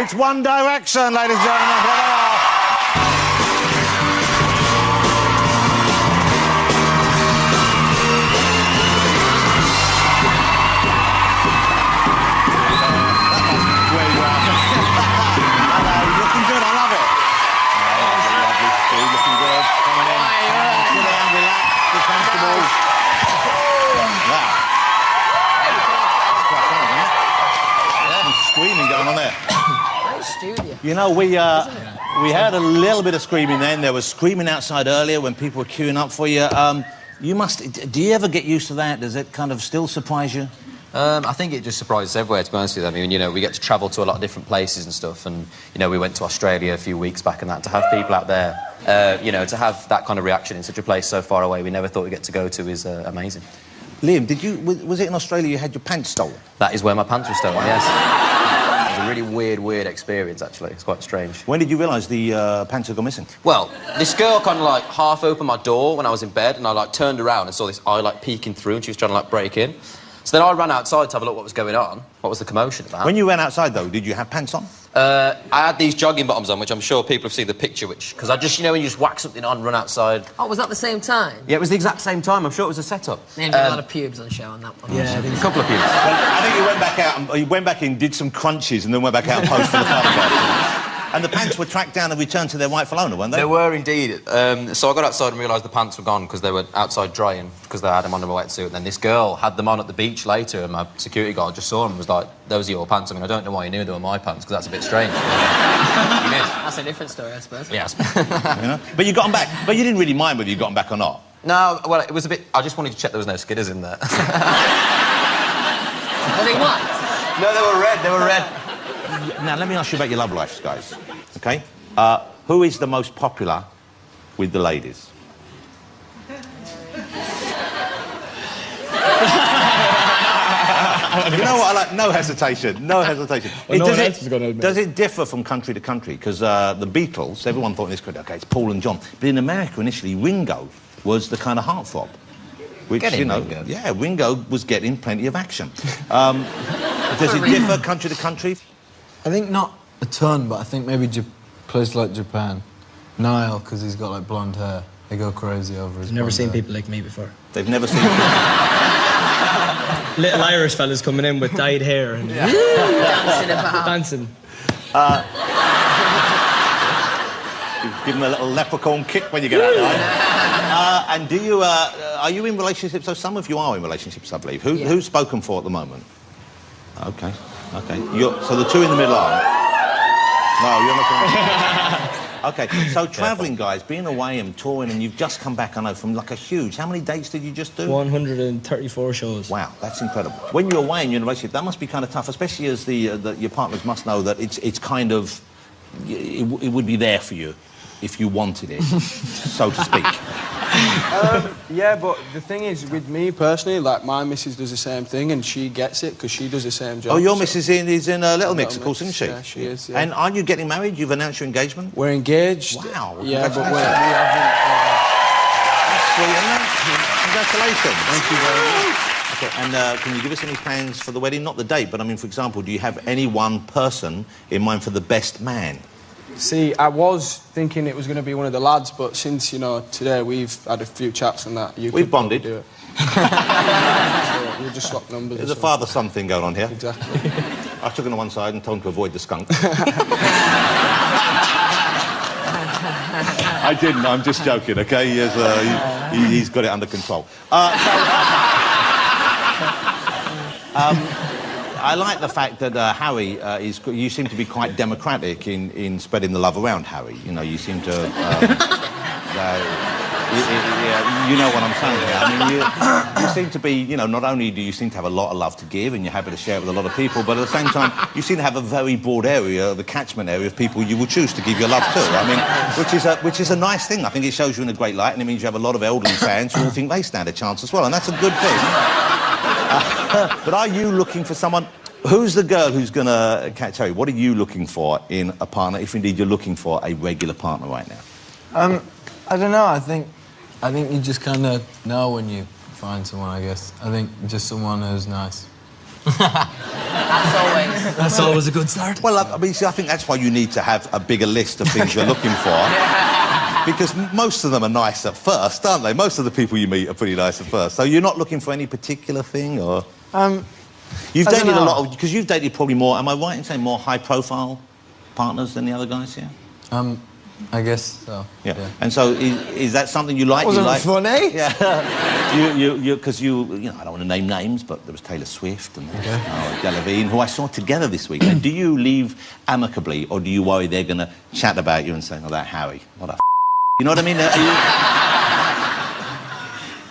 That's One Direction, ladies and gentlemen. Here they are. Screaming going on there. Nice studio. You know, we had a little bit of screaming then. There was screaming outside earlier when people were queuing up for you. Do you ever get used to that? Does it kind of still surprise you? I think it just surprises everywhere, to be honest with you. I mean, you know, we get to travel to a lot of different places and stuff, and, you know, we went to Australia a few weeks back and that. To have people out there, you know, to have that kind of reaction in such a place so far away we never thought we'd get to go to is amazing. Liam, was it in Australia you had your pants stolen? That is where my pants were stolen, yes. It was a really weird experience, actually. It's quite strange. When did you realise the pants had gone missing? Well, this girl kind of, like, half opened my door when I was in bed, and I, like, turned around and saw this eye, like, peeking through, and she was trying to, like, break in. So then I ran outside to have a look what was going on. What was the commotion about? When you ran outside, though, did you have pants on? I had these jogging bottoms on, which I'm sure people have seen the picture, because I just, you know, when you just whack something on, run outside. Oh, was that the same time? Yeah, it was the exact same time. I'm sure it was a setup. Maybe a lot of pubes on show on that one. Yeah, a couple of pubes. Well, I think you went back out, and you went back in, did some crunches, and then went back out and posed for the photograph. And the pants were tracked down and returned to their rightful owner, weren't they? They were indeed. So I got outside and realised the pants were gone because they were outside drying, because they had them under my wetsuit. And then this girl had them on at the beach later, and my security guard just saw them and was like, "Those are your pants." I mean, I don't know why you knew they were my pants, because that's a bit strange. That's a different story, I suppose. Yes. You know? But you got them back. But you didn't really mind whether you got them back or not. No, well, it was a bit... I just wanted to check there was no skidders in there. Were they what? No, they were red. They were red. Now, let me ask you about your love lives, guys. OK? Who is the most popular with the ladies? You know what I like? No hesitation. No hesitation. Well, does it differ from country to country? Because the Beatles, everyone thought in this country, OK, it's Paul and John. But in America, initially, Ringo was the kind of heartthrob. Which, you know... Ringo. Yeah, Ringo was getting plenty of action. Does it differ country to country? I think not a ton, but I think maybe places like Japan. Niall, because he's got, like, blonde hair. They go crazy over his I've never seen hair. people like me before. They've never seen... Little Irish fellas coming in with dyed hair and Dancing about. dancing. Give them a little leprechaun kick when you get out there. And do you... are you in relationships? So some of you are in relationships, I believe. Who's spoken for at the moment? OK. OK. So the two in the middle are... No, you're not... OK, so travelling, guys, being away and touring, and you've just come back, I know, from, like, a huge... How many dates did you just do? 134 shows. Wow, that's incredible. When you're away in your relationship, that must be kind of tough, especially as your partners must know that it's kind of... It would be there for you if you wanted it, so to speak. Yeah, but the thing is, with me personally, like, my missus does the same thing, and she gets it because she does the same job. Oh, your missus is in Little Mix, of course, isn't she? Yeah, she is, yeah. And are you getting married? You've announced your engagement? We're engaged. Wow. Yeah, but we haven't... Congratulations. Thank you very much. Okay, and can you give us any plans for the wedding? Not the date, but, I mean, for example, do you have any one person in mind for the best man? See, I was thinking it was going to be one of the lads, but since, you know, today we've had a few chats and that, We've bonded. Do it. So we'll just swap numbers. There's a father-son thing going on here. Exactly. I took him to one side and told him to avoid the skunk. I didn't, I'm just joking, OK? He's got it under control. I like the fact that Harry you seem to be quite democratic in spreading the love around Harry. You know, you seem to... you know what I'm saying here. I mean, you seem to be, you know, not only do you seem to have a lot of love to give and you're happy to share it with a lot of people, but at the same time, you seem to have a very broad area, the catchment area of people you will choose to give your love to. I mean, which is a nice thing. I think it shows you in a great light, and it means you have a lot of elderly fans who all think they stand a chance as well, and that's a good thing. But are you looking for someone... Who's the girl who's going to catch Harry? What are you looking for in a partner, if indeed you're looking for a regular partner right now? I don't know. I think you just kind of know when you find someone, I guess. I think just someone who's nice. That's always. That's always a good start. Well, I mean, see, I think that's why you need to have a bigger list of things you're looking for. Because most of them are nice at first, aren't they? Most of the people you meet are pretty nice at first. So you're not looking for any particular thing, or...? You've I don't dated a know. lot of... Because you've dated probably more... Am I right in saying more high-profile partners than the other guys here? I guess so. Yeah. And so is that something you like? Wasn't you like? funny. Yeah. Because you know, I don't want to name names, but there was Taylor Swift and Delevingne, who I saw together this week. And do you leave amicably, or do you worry they're going to chat about you and say, "Oh, that Harry, what a You know what I mean?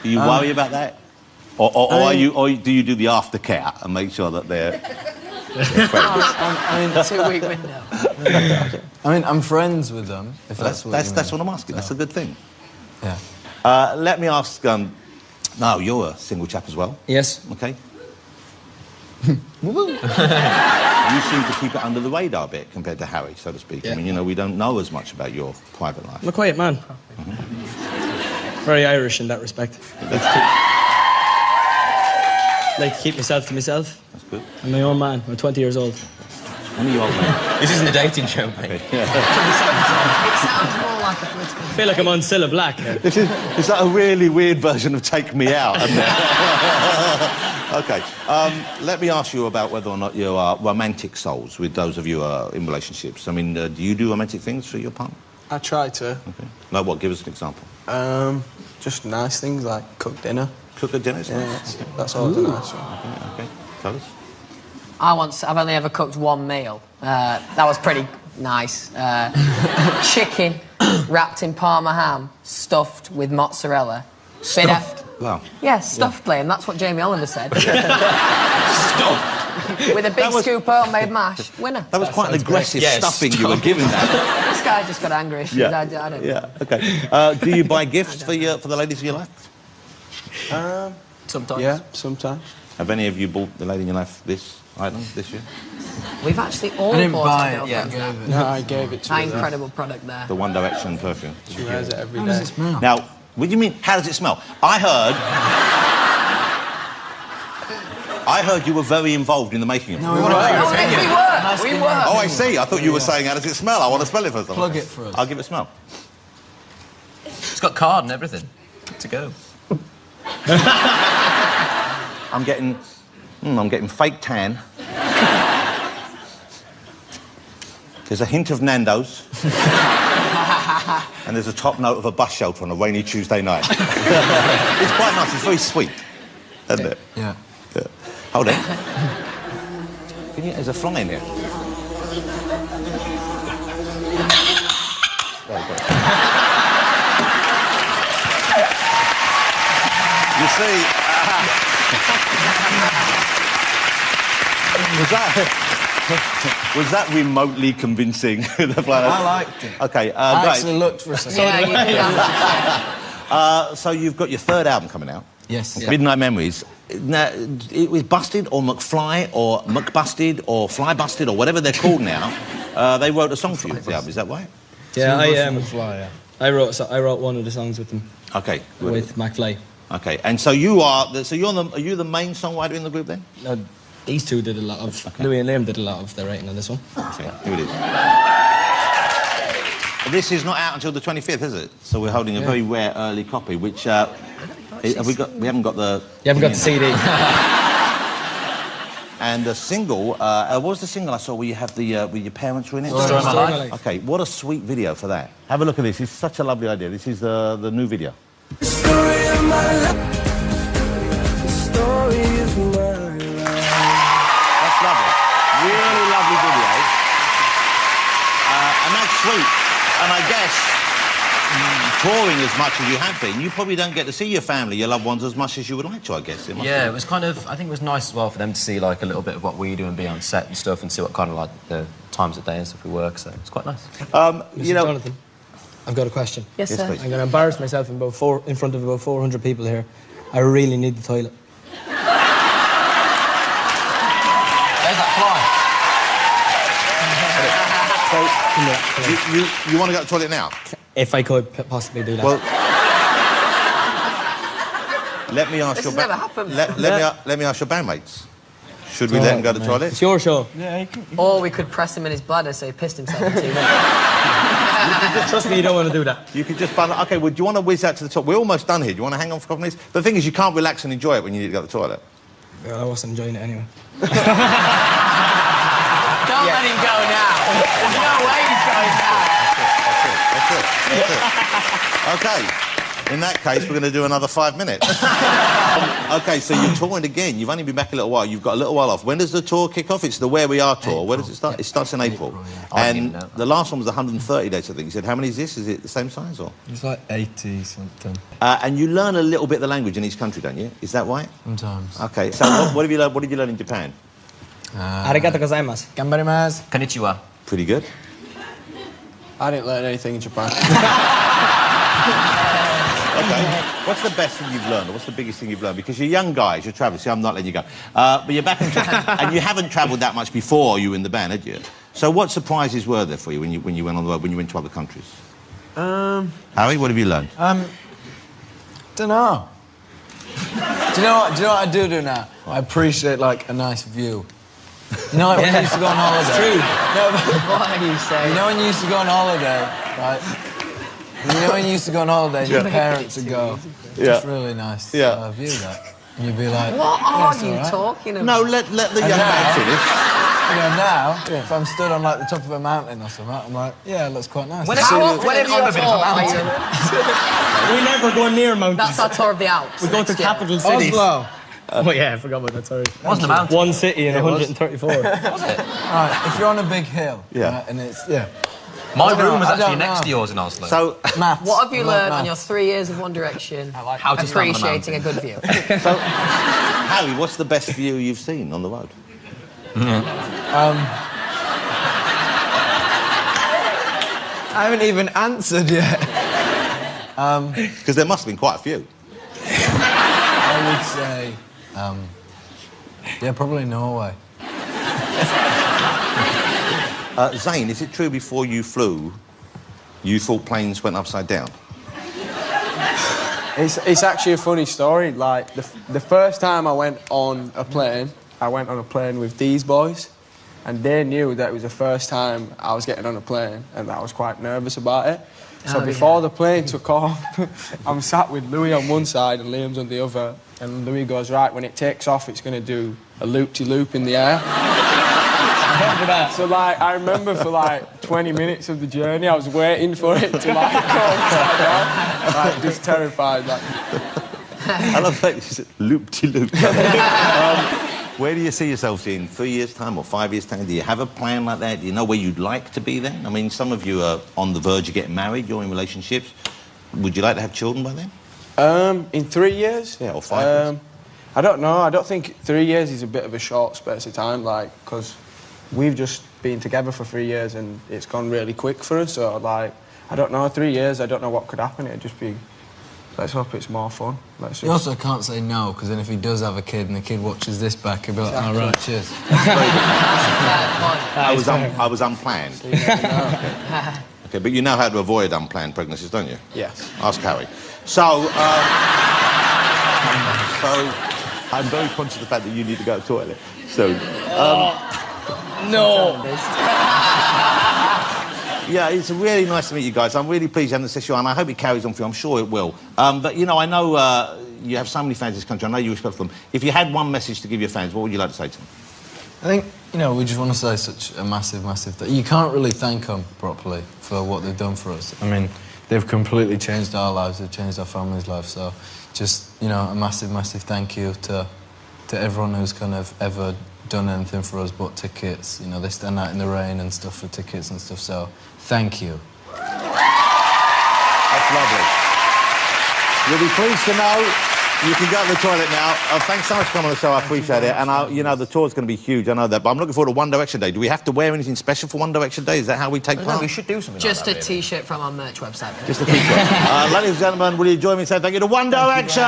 Do you worry about that? Or do you do the aftercare and make sure that they're friends? I mean, 2-week window. I mean, I'm friends with them. If that's what you mean. That's what I'm asking. That's a good thing. Yeah. Let me ask. No, you're a single chap as well. Yes. Okay. You seem to keep it under the radar a bit compared to Harry, so to speak. Yeah. I mean, you know, we don't know as much about your private life. I'm a quiet man. Very Irish in that respect. Like to keep myself to myself. That's good. I'm my own man. I'm 20 years old. When are you old, man? This isn't a dating show, mate. It sounds more like a political... I feel like I'm on Cilla Black here. It's like a really weird version of Take Me Out, isn't it? OK. Let me ask you about whether or not you are romantic souls with those of you who are in relationships. I mean, do you do romantic things for your partner? I try to. Okay. Like what? Give us an example. Just nice things like cook dinner. Cook a dinner? Yeah, that's always a nice one. OK. Tell us. I've only ever cooked one meal. That was pretty nice. Chicken wrapped in Parma ham, stuffed with mozzarella. Stuffed? Wow. Yeah, stuffed, Liam. That's what Jamie Oliver said. Stuffed. With a big scoop of homemade mash. Winner. That was quite an aggressive Yeah, stuffing you were giving that. This guy just got angry. I don't know. Yeah, OK. Do you buy gifts for the ladies of your life? Sometimes. Yeah, sometimes. Have any of you bought the lady in your life this item this year? We've actually all I didn't bought buy our it. Yeah, girlfriends that. No, I gave it to That her. incredible product there. The One Direction perfume. She wears it every How day. does it smell? Now, what do you mean, how does it smell? I heard you were very involved in the making of it. We were. Oh, I see. I thought you were saying, how does it smell? I want to smell it first. Plug it for us. I'll give it a smell. It's got card and everything. Good to go. I'm getting fake tan. There's a hint of Nando's. And there's a top note of a bus shelter on a rainy Tuesday night. It's quite nice. It's very sweet, isn't it? Yeah. Yeah. Hold on. There's a fly in here. There you go. You see, was that remotely convincing? The fly? I liked it. Okay, I great. actually looked for a second. Yeah, you did that. So you've got your third album coming out. Yes. Midnight Memories. Now, it was Busted or McFly or McBusted or Fly Busted or whatever they're called now. They wrote a song for you for the album, is that right? Yeah, I I wrote one of the songs with them. Okay. With McFly. Okay, and so are you the main songwriter in the group then? These two did a lot of... Louis and Liam did a lot of the writing on this one. Okay, here it is. This is not out until the 25th, is it? So we're holding a very rare early copy, which we haven't got the... You haven't got the CD. And the single, what was the single I saw where you have with your parents were in it? Story of My Life. Okay, what a sweet video for that. Have a look at this. It's such a lovely idea. This is the new video. Story of my life. The story of my life. That's lovely. Really lovely video. And that's sweet. And I guess touring as much as you have been, you probably don't get to see your family, your loved ones as much as you would like to, I guess. Yeah, it was kind of... I think it was nice as well for them to see, like, a little bit of what we do and be on set and stuff and see what kind of, like, the times of day and stuff we work, so it's quite nice. You know... Jonathan, I've got a question. Yes, sir. please. I'm going to embarrass myself in front of about 400 people here. I really need the toilet. There's that You want to go to the toilet now? If I could possibly do that. Well, let me ask This your has never happened. let me ask your bandmates. Should we let him go to the toilet? It's your show. Or we could press him in his bladder so he pissed himself in 2 minutes. Trust me, you don't want to do that. You could just bundle... OK, well, do you want to whiz out to the top? We're almost done here. Do you want to hang on for a couple of minutes? The thing is, you can't relax and enjoy it when you need to go to the toilet. Well, I wasn't enjoying it anyway. Don't let him go now. There's no way he's going now. That's it. OK. In that case, we're going to do another 5 minutes. OK, so you're touring again. You've only been back a little while. You've got a little while off. When does the tour kick off? It's the Where We Are tour. April. Where does it start? It starts in April. I And didn't know that. the last one was 130 days, I think. You said, how many is this? Is it the same size, or...? It's like 80 something. And you learn a little bit of the language in each country, don't you? Is that right? Sometimes. OK, so what have you learned? What did you learn in Japan? Arigato gozaimasu. Gambarimasu. Konnichiwa. Pretty good. I didn't learn anything in Japan. OK. What's the best thing you've learned, or what's the biggest thing you've learned? Because you're young guys, you're travelling. See, I'm not letting you go. But you're back in Japan, and you haven't travelled that much before you were in the band, had you? So what surprises were there for you when you went on the road, when you went to other countries? Harry, what have you learned? Don't know. Do you know what I do now? I appreciate, like, a nice view. You know, like when you used to go on holiday? It's true. No, but What are you saying? you know when you used to go on holiday, right? You know when you used to go on holiday and your parents would go, it's really nice view, that. And you'd be like... What are you talking about? No, let the young man finish. You know, now, if I'm stood on, like, the top of a mountain or something, I'm like, yeah, it looks quite nice. How often Whenever you on have been to tour a are mountain. you? We never go near mountains. That's our tour of the Alps. We go to next year. capital cities. Oslo. Oh, yeah, I forgot about that, sorry. Wasn't a mountain. One city and 134. Right, if you're on a big hill, Yeah. right, and it's, My don't room know, was I actually don't next know. to yours in Oslo. So, maths. What have you I like learned on your maths. 3 years of One Direction? How to stand on a Appreciating a good view. Harry, what's the best view you've seen on the road? I haven't even answered yet. Because there must have been quite a few. I would say, yeah, probably Norway. Zane, is it true before you flew, you thought planes went upside down? It's actually a funny story. Like, the first time I went on a plane with these boys, and they knew that it was the first time I was getting on a plane, and I was quite nervous about it. So before the plane took off, I'm sat with Louis on one side and Liam's on the other, and Louis goes, right, when it takes off, it's going to do a loop-de-loop in the air. So, like, I remember for, like, 20 minutes of the journey, I was waiting for it to, like, go upside down. Like, just terrified, like... I love that you said loop-de-loop. Where do you see yourselves in 3 years' time or 5 years' time? Do you have a plan like that? Do you know where you'd like to be then? I mean, some of you are on the verge of getting married, you're in relationships. Would you like to have children by then? In 3 years? Yeah, or 5 years. I don't know. I don't think 3 years is a bit of a short space of time, like, because we've just been together for 3 years and it's gone really quick for us, so, like, I don't know, 3 years, I don't know what could happen. It'd just be... Let's hope it's more fun. Let's You also can't say no, because then if he does have a kid and the kid watches this back, he'll be like, all right, cheers. I was unplanned. Okay, but you know how to avoid unplanned pregnancies, don't you? Yes. Ask Harry. So I'm very conscious of the fact that you need to go to the toilet soon. No. Yeah, it's really nice to meet you guys. I'm really pleased you had this issue, and I hope it carries on for you. I'm sure it will. But, you know, I know you have so many fans in this country. I know you respect them. If you had one message to give your fans, what would you like to say to them? I think, you know, we just want to say such a massive, massive thing. You can't really thank them properly for what they've done for us. I mean, they've completely changed our lives, they've changed our family's lives, so just, you know, a massive, massive thank you to everyone who's kind of ever done anything for us but tickets. You know, they stand out in the rain and stuff for tickets and stuff, so thank you. That's lovely. You'll be pleased to know you can go to the toilet now. Thanks so much for coming on the show, I appreciate it. And, you know, the tour's going to be huge, I know that, but I'm looking forward to One Direction Day. Do we have to wear anything special for One Direction Day? Is that how we take part? No, we should do something Just like a that, T-shirt from our merch website. Just a t-shirt. Ladies and gentlemen, will you join me in saying thank you to One Direction?